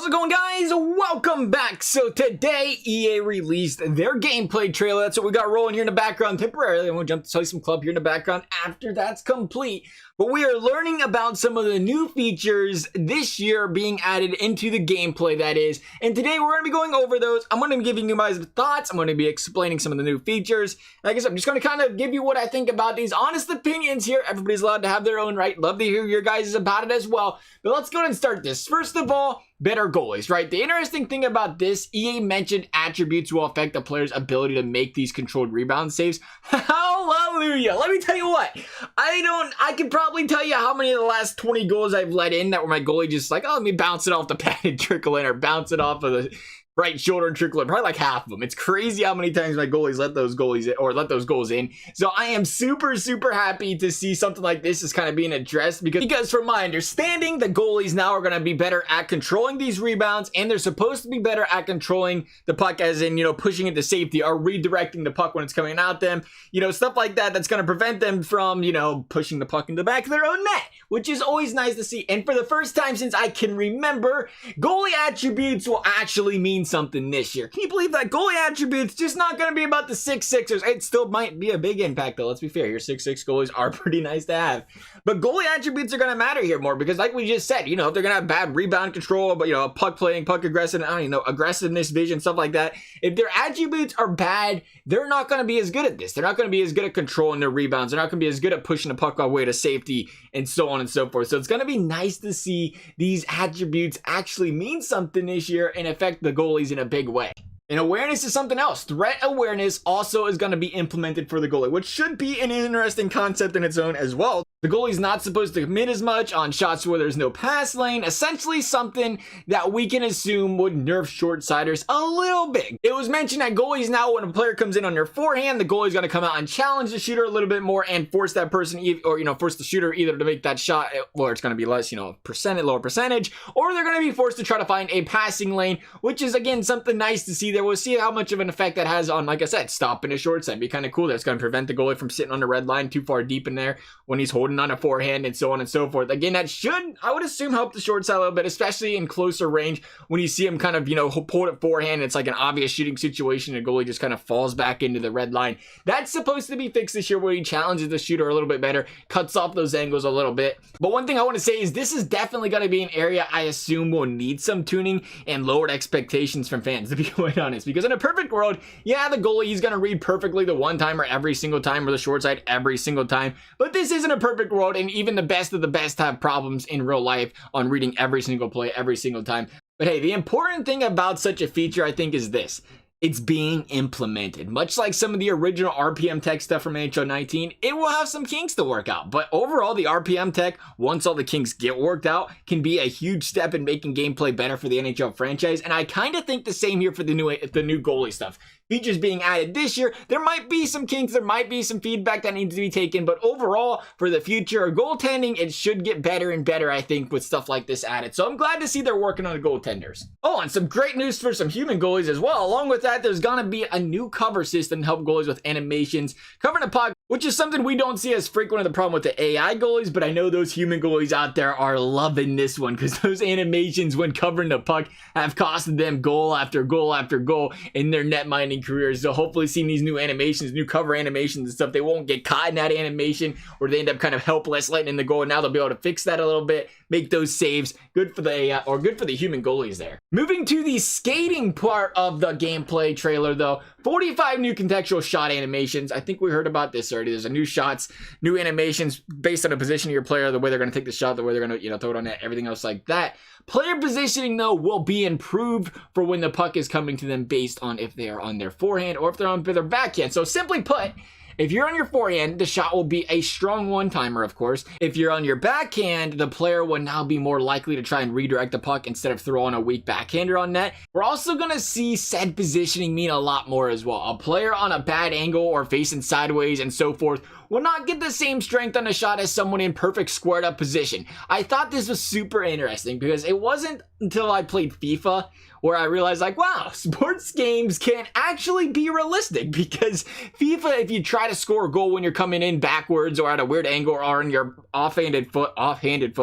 How's it going, guys? Welcome back. So today EA released their gameplay trailer. That's what we got rolling here in the background temporarily. I'm gonna jump to tell you some club here in the background after that's complete. But we are learning about some of the new features this year being added into the gameplay, that is. And today we're going to be going over those. I'm going to be giving you guys thoughts. I'm going to be explaining some of the new features. And I guess I'm just going to kind of give you what I think about these honest opinions here. Everybody's allowed to have their own right. Love to hear your guys about it as well. But let's go ahead and start this. First of all, better goalies, right? The interesting thing about this, EA mentioned attributes will affect a player's ability to make these controlled rebound saves. Hallelujah. Let me tell you what, I can probably tell you how many of the last 20 goals I've let in that were my goalie just like, oh, let me bounce it off the pad and trickle in, or bounce it off of the right shoulder and trickle in. Probably like half of them. It's crazy how many times my goalies let those goals in. So I am super happy to see something like this is kind of being addressed, because from my understanding, the goalies now are going to be better at controlling these rebounds, and they're supposed to be better at controlling the puck, as in, pushing it to safety or redirecting the puck when it's coming at them, stuff like that. That's going to prevent them from, pushing the puck in the back of their own net, which is always nice to see. And for the first time since I can remember, goalie attributes will actually mean something this year. Can you believe that? Goalie attributes just not going to be about the 6'6"ers. It still might be a big impact, though. Let's be fair. Your 6'6" goalies are pretty nice to have. But goalie attributes are going to matter here more, because like we just said, if they're going to have bad rebound control, but, puck playing, puck aggression, aggressiveness, vision, stuff like that. If their attributes are bad, they're not going to be as good at this. They're not going to be as good at controlling their rebounds. They're not going to be as good at pushing the puck away to safety, and so on and so forth. So it's going to be nice to see these attributes actually mean something this year and affect the goalies in a big way. And awareness is something else. Threat awareness also is going to be implemented for the goalie, which should be an interesting concept in its own as well. The goalie's not supposed to commit as much on shots where there's no pass lane. Essentially something that we can assume would nerf short-siders a little bit. It was mentioned that goalies now, when a player comes in on their forehand, the goalie's going to come out and challenge the shooter a little bit more and force that person, or force the shooter either to make that shot, or it's going to be less, lower percentage, or they're going to be forced to try to find a passing lane, which is, again, something nice to see there. We'll see how much of an effect that has on, like I said, stopping a short side. Be kind of cool. That's going to prevent the goalie from sitting on the red line too far deep in there when he's holding on a forehand, and so on and so forth. Again, that should, I would assume, help the short side a little bit, especially in closer range when you see him kind of, pull it forehand. It's like an obvious shooting situation. The goalie just kind of falls back into the red line. That's supposed to be fixed this year, where he challenges the shooter a little bit better, cuts off those angles a little bit. But one thing I want to say is this is definitely going to be an area I assume will need some tuning and lowered expectations from fans, to be quite honest. Because in a perfect world, yeah, the goalie, he's going to read perfectly the one-timer every single time, or the short side every single time. But this isn't a perfect world, and even the best of the best have problems in real life on reading every single play every single time. But hey, the important thing about such a feature, I think, is this. It's being implemented. Much like some of the original RPM tech stuff from NHL 19, it will have some kinks to work out. But overall, the RPM tech, once all the kinks get worked out, can be a huge step in making gameplay better for the NHL franchise. And I kind of think the same here for the new goalie stuff. Features being added this year, there might be some kinks, there might be some feedback that needs to be taken, but overall, for the future of goaltending, it should get better and better, I think, with stuff like this added. So I'm glad to see they're working on the goaltenders. Oh, and some great news for some human goalies as well. Along with that, there's gonna be a new cover system to help goalies with animations, covering the puck, which is something we don't see as frequent of the problem with the AI goalies, but I know those human goalies out there are loving this one, because those animations when covering the puck have costed them goal after goal after goal in their net minding careers. So hopefully seeing these new animations, new cover animations and stuff, they won't get caught in that animation where they end up kind of helpless letting in the goal. And now they'll be able to fix that a little bit, make those saves. Good for the AI, or good for the human goalies there. Moving to the skating part of the gameplay trailer though, 45 new contextual shot animations. I think we heard about this already. There's a new shots, new animations based on the position of your player, the way they're going to take the shot, the way they're going to, throw it on net, everything else like that. Player positioning though will be improved for when the puck is coming to them based on if they are on their forehand or if they're on their backhand. So simply put, if you're on your forehand, the shot will be a strong one-timer, of course. If you're on your backhand, the player will now be more likely to try and redirect the puck instead of throwing a weak backhander on net. We're also going to see said positioning mean a lot more as well. A player on a bad angle or facing sideways and so forth will not get the same strength on a shot as someone in perfect squared up position. I thought this was super interesting because it wasn't until I played FIFA where I realized, like, wow, sports games can actually be realistic, because FIFA, if you try to score a goal when you're coming in backwards or at a weird angle or on your offhanded foot,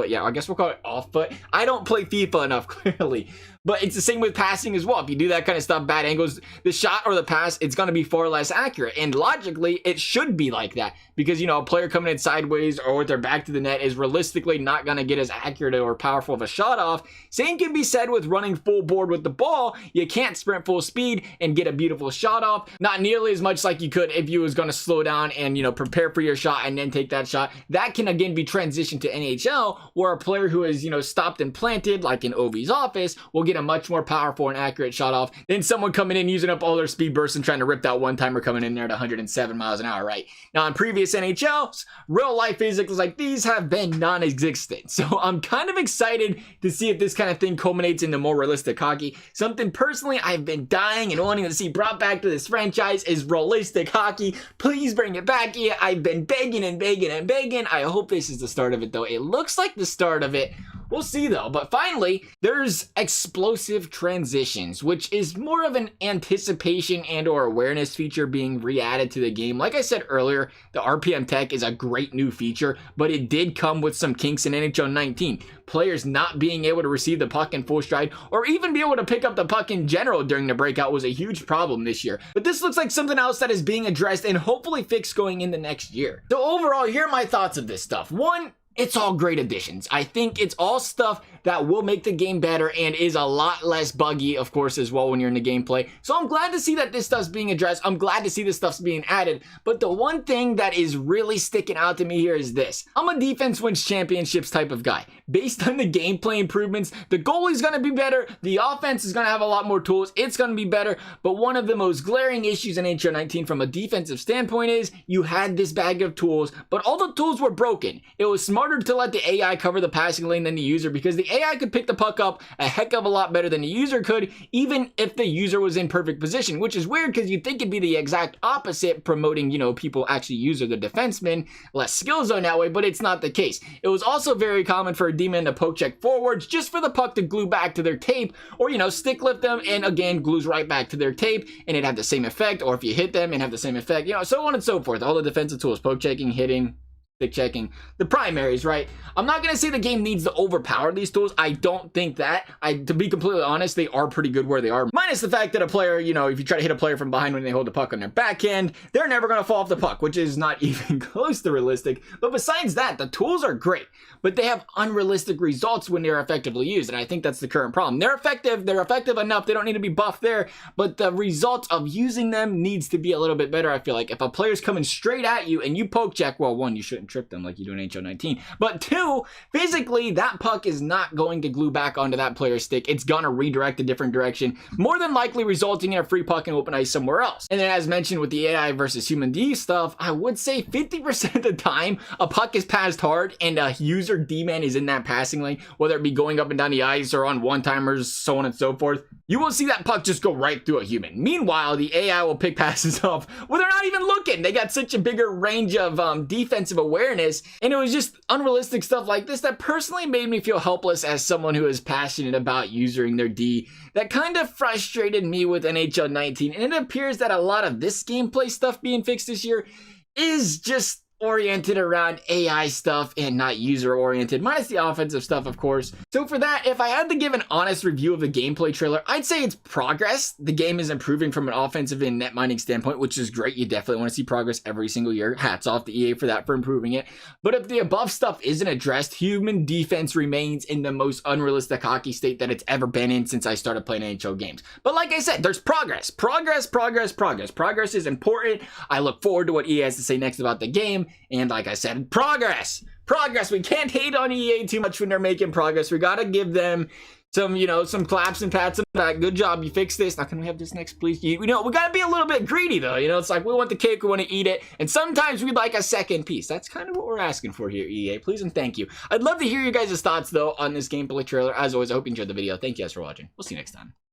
yeah, I guess we'll call it off foot. I don't play FIFA enough, clearly. But it's the same with passing as well. If you do that kind of stuff, bad angles, the shot or the pass, it's going to be far less accurate. And logically, it should be like that because, you know, a player coming in sideways or with their back to the net is realistically not going to get as accurate or powerful of a shot off. Same can be said with running full board with the ball. You can't sprint full speed and get a beautiful shot off. Not nearly as much like you could if you was going to slow down and, you know, prepare for your shot and then take that shot. That can again be transitioned to NHL, where a player who is, you know, stopped and planted like in Ovi's office will get a much more powerful and accurate shot off than someone coming in using up all their speed bursts and trying to rip that one-timer coming in there at 107 miles an hour, right? Now, in previous NHLs, real-life physics like these have been non-existent. So I'm kind of excited to see if this kind of thing culminates into more realistic hockey. Something personally I've been dying and wanting to see brought back to this franchise is realistic hockey. Please bring it back here. I've been begging and begging and begging. I hope this is the start of it, though. It looks like the start of it. We'll see though. But finally, there's explosive transitions, which is more of an anticipation and or awareness feature being re-added to the game. Like I said earlier, the RPM tech is a great new feature, but it did come with some kinks in NHL 19. Players not being able to receive the puck in full stride or even be able to pick up the puck in general during the breakout was a huge problem this year. But this looks like something else that is being addressed and hopefully fixed going in the next year. So overall, here are my thoughts of this stuff. One, it's all great additions. I think it's all stuff that will make the game better and is a lot less buggy, of course, as well when you're in the gameplay. So I'm glad to see that this stuff's being addressed. I'm glad to see this stuff's being added. But the one thing that is really sticking out to me here is this. I'm a defense wins championships type of guy. Based on the gameplay improvements, the goalie's going to be better. The offense is going to have a lot more tools. It's going to be better. But one of the most glaring issues in NHL 19 from a defensive standpoint is you had this bag of tools, but all the tools were broken. It was smarter to let the AI cover the passing lane than the user because the AI could pick the puck up a heck of a lot better than the user could, even if the user was in perfect position, which is weird because you'd think it'd be the exact opposite, promoting, you know, people actually user the defenseman, less skill zone that way, but it's not the case. It was also very common for a D-man to poke check forwards just for the puck to glue back to their tape, or, you know, stick lift them and again glues right back to their tape and it had the same effect, or if you hit them and have the same effect, you know, so on and so forth. All the defensive tools, poke checking, hitting, stick checking, the primaries, right? I'm not going to say the game needs to overpower these tools. I don't think that. To be completely honest, they are pretty good where they are. Minus the fact that a player, you know, if you try to hit a player from behind when they hold the puck on their backhand, they're never going to fall off the puck, which is not even close to realistic. But besides that, the tools are great, but they have unrealistic results when they're effectively used. And I think that's the current problem. They're effective enough. They don't need to be buffed there, but the results of using them needs to be a little bit better. I feel like if a player's coming straight at you and you poke check, well, one, you shouldn't trip them like you do in NHL 19. But two, physically, that puck is not going to glue back onto that player's stick. It's going to redirect a different direction, more than likely resulting in a free puck and open ice somewhere else. And then as mentioned with the AI versus human D stuff, I would say 50% of the time, a puck is passed hard and a user D-man is in that passing lane, whether it be going up and down the ice or on one-timers, so on and so forth. You will see that puck just go right through a human. Meanwhile, the AI will pick passes off where they're not even looking. They got such a bigger range of defensive awareness, and it was just unrealistic stuff like this that personally made me feel helpless as someone who is passionate about using their D. That kind of frustrated me with NHL 19, and it appears that a lot of this gameplay stuff being fixed this year is just oriented around AI stuff and not user oriented, minus the offensive stuff, of course. So for that, if I had to give an honest review of the gameplay trailer, I'd say it's progress. The game is improving from an offensive and net mining standpoint, which is great. You definitely want to see progress every single year. Hats off to EA for that, for improving it. But if the above stuff isn't addressed, human defense remains in the most unrealistic hockey state that it's ever been in since I started playing NHL games. But like I said, there's progress. Progress is important. I look forward to what EA has to say next about the game. And like I said, progress. We can't hate on EA too much when they're making progress. We got to give them some, you know, some claps and pats on the back. Good job, you fixed this. Now can we have this next, please? You know, we got to be a little bit greedy though. You know, it's like we want the cake, we want to eat it. And sometimes we'd like a second piece. That's kind of what we're asking for here, EA. Please and thank you. I'd love to hear you guys' thoughts though on this gameplay trailer. As always, I hope you enjoyed the video. Thank you guys for watching. We'll see you next time.